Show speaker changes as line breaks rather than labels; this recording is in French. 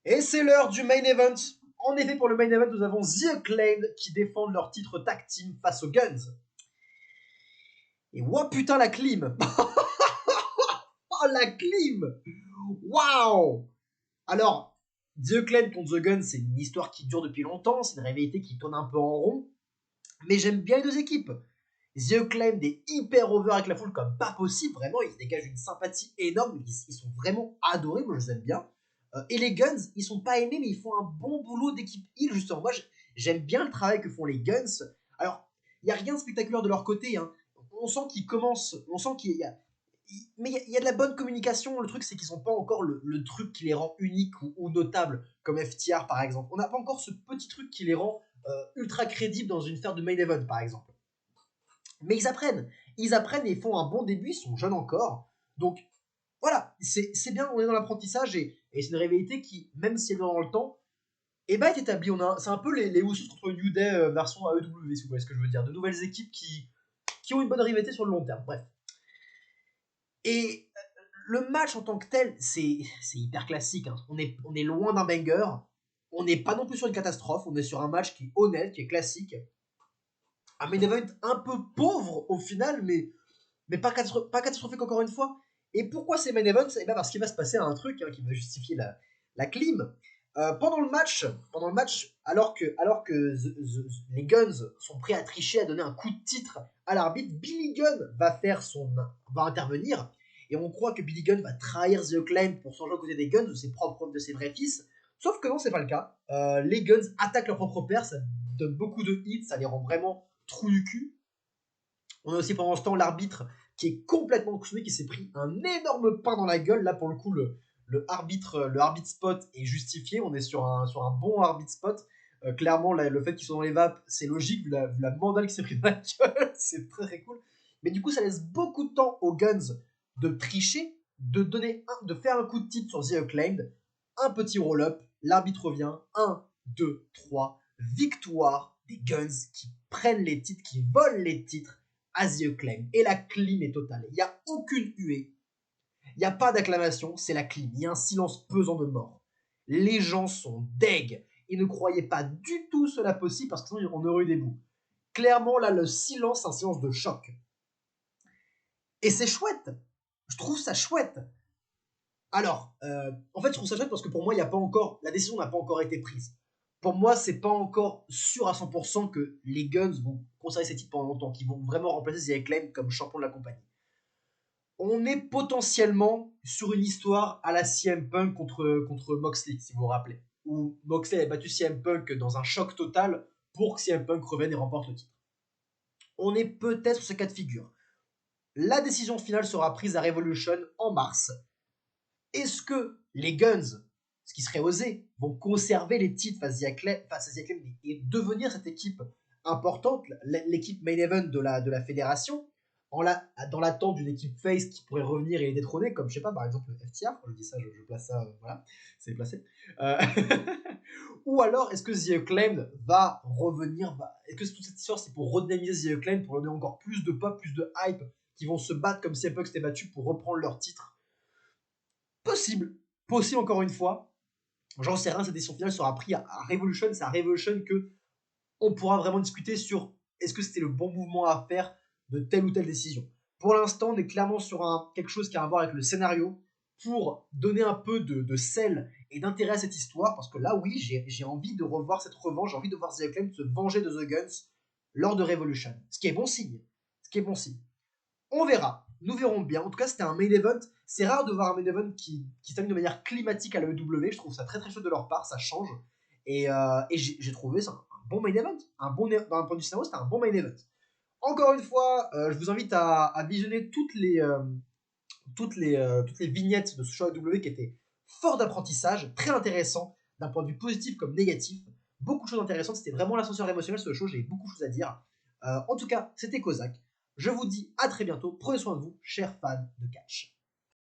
Et c'est l'heure du main event. En effet, pour le main event, nous avons The Acclaimed qui défendent leur titre tag team face aux Guns. Et ouah putain la clim. Oh la clim. Waouh. Alors, The Acclaimed contre The Guns, c'est une histoire qui dure depuis longtemps, c'est une rivalité qui tourne un peu en rond. Mais j'aime bien les deux équipes. The Acclaimed est hyper over avec la foule comme pas possible, vraiment, ils dégagent une sympathie énorme, ils sont vraiment adorés, moi je les aime bien. Et les Guns, ils sont pas aimés, mais ils font un bon boulot d'équipe heal, justement. Moi, j'aime bien le travail que font les Guns. Alors, il n'y a rien de spectaculaire de leur côté, hein. On sent qu'ils commencent, on sent qu'il y a. Mais il y a de la bonne communication. Le truc, c'est qu'ils n'ont pas encore le truc qui les rend uniques ou notables, comme FTR par exemple. On n'a pas encore ce petit truc qui les rend ultra crédibles dans une sphère de main event, par exemple. Mais ils apprennent et ils font un bon début, ils sont jeunes encore. Donc voilà, c'est bien, on est dans l'apprentissage et c'est une rivalité qui, même si elle est dans le temps, est établie. C'est un peu les Usos contre New Day version AEW, si vous voyez ce que je veux dire. De nouvelles équipes qui ont une bonne rivalité sur le long terme. Bref. Et le match en tant que tel, c'est hyper classique. Hein. On est loin d'un banger. On n'est pas non plus sur une catastrophe. On est sur un match qui est honnête, qui est classique. Un main event un peu pauvre au final, mais pas catastrophique encore une fois. Et pourquoi c'est main event? Eh ben parce qu'il va se passer un truc qui va justifier la clim. Pendant le match, alors que les Guns sont prêts à tricher, à donner un coup de titre à l'arbitre, Billy Gunn va intervenir. Et on croit que Billy Gunn va trahir The Acclaimed pour changer aux côté des Guns, de ses vrais fils. Sauf que non, c'est pas le cas. Les Guns attaquent leur propre père, ça donne beaucoup de hits, ça les rend vraiment trous du cul. On a aussi pendant ce temps l'arbitre qui est complètement consumé, qui s'est pris un énorme pain dans la gueule. Là, pour le coup, le arbitre spot est justifié. On est sur un bon arbitre spot. Clairement, le fait qu'ils soient dans les vapes, c'est logique, vu la mandale qui s'est pris dans la gueule. C'est très très cool. Mais du coup, ça laisse beaucoup de temps aux Guns de tricher, de faire un coup de titre sur The Acclaimed. Un petit roll-up. L'arbitre revient. 1, 2, 3. Victoire des Guns qui prennent les titres, qui volent les titres à The Acclaimed. Et la clim est totale. Il n'y a aucune huée. Il n'y a pas d'acclamation, c'est la clim. Il y a un silence pesant de mort. Les gens sont deg. Ils ne croyaient pas du tout cela possible parce que sinon on aurait eu des bouts. Clairement, là, le silence, c'est un silence de choc. Et c'est chouette. Je trouve ça chouette. Alors, en fait, je trouve ça chouette parce que pour moi, il y a pas encore, la décision n'a pas encore été prise. Pour moi, c'est pas encore sûr à 100% que les Guns vont conserver ces titres pendant longtemps, qu'ils vont vraiment remplacer The Acclaimed comme champion de la compagnie. On est potentiellement sur une histoire à la CM Punk contre Moxley, si vous vous rappelez. Où Moxley a battu CM Punk dans un choc total pour que CM Punk revienne et remporte le titre. On est peut-être sur ce cas de figure. La décision finale sera prise à Revolution en mars. Est-ce que les Guns, ce qui serait osé, vont conserver les titres face à The Acclaimed et devenir cette équipe importante, l'équipe main event de la fédération, dans l'attente d'une équipe face qui pourrait revenir et les détrôner, comme je sais pas, par exemple FTR, quand je dis ça, je place ça, voilà, c'est placé. Euh, Ou alors, est-ce que The Acclaimed va revenir, est-ce que toute cette histoire c'est pour redynamiser The Acclaimed, pour leur donner encore plus de pop, plus de hype, qui vont se battre comme CM Punk s'était battu pour reprendre leur titre? Possible. Possible encore une fois. J'en sais rien, cette décision finale sera prise à Revolution. C'est à Revolution que on pourra vraiment discuter sur est-ce que c'était le bon mouvement à faire de telle ou telle décision. Pour l'instant, on est clairement sur quelque chose qui a à voir avec le scénario pour donner un peu de sel et d'intérêt à cette histoire. Parce que là, oui, j'ai envie de revoir cette revanche. J'ai envie de voir The Acclaimed se venger de The Guns lors de Revolution. Ce qui est bon signe. Ce qui est bon signe. On verra. Nous verrons bien. En tout cas, c'était un main event. C'est rare de voir un main event qui se termine de manière climatique à l'AEW. Je trouve ça très très chouette de leur part. Ça change. Et j'ai trouvé ça un bon main event. D'un point de vue scénario, c'était un bon main event. Encore une fois, je vous invite à visionner toutes les vignettes de ce show AEW qui étaient fort d'apprentissage, très intéressant d'un point de vue positif comme négatif. Beaucoup de choses intéressantes. C'était vraiment l'ascenseur émotionnel ce show. J'avais beaucoup de choses à dire. En tout cas, c'était Kozak. Je vous dis à très bientôt. Prenez soin de vous, chers fans de catch.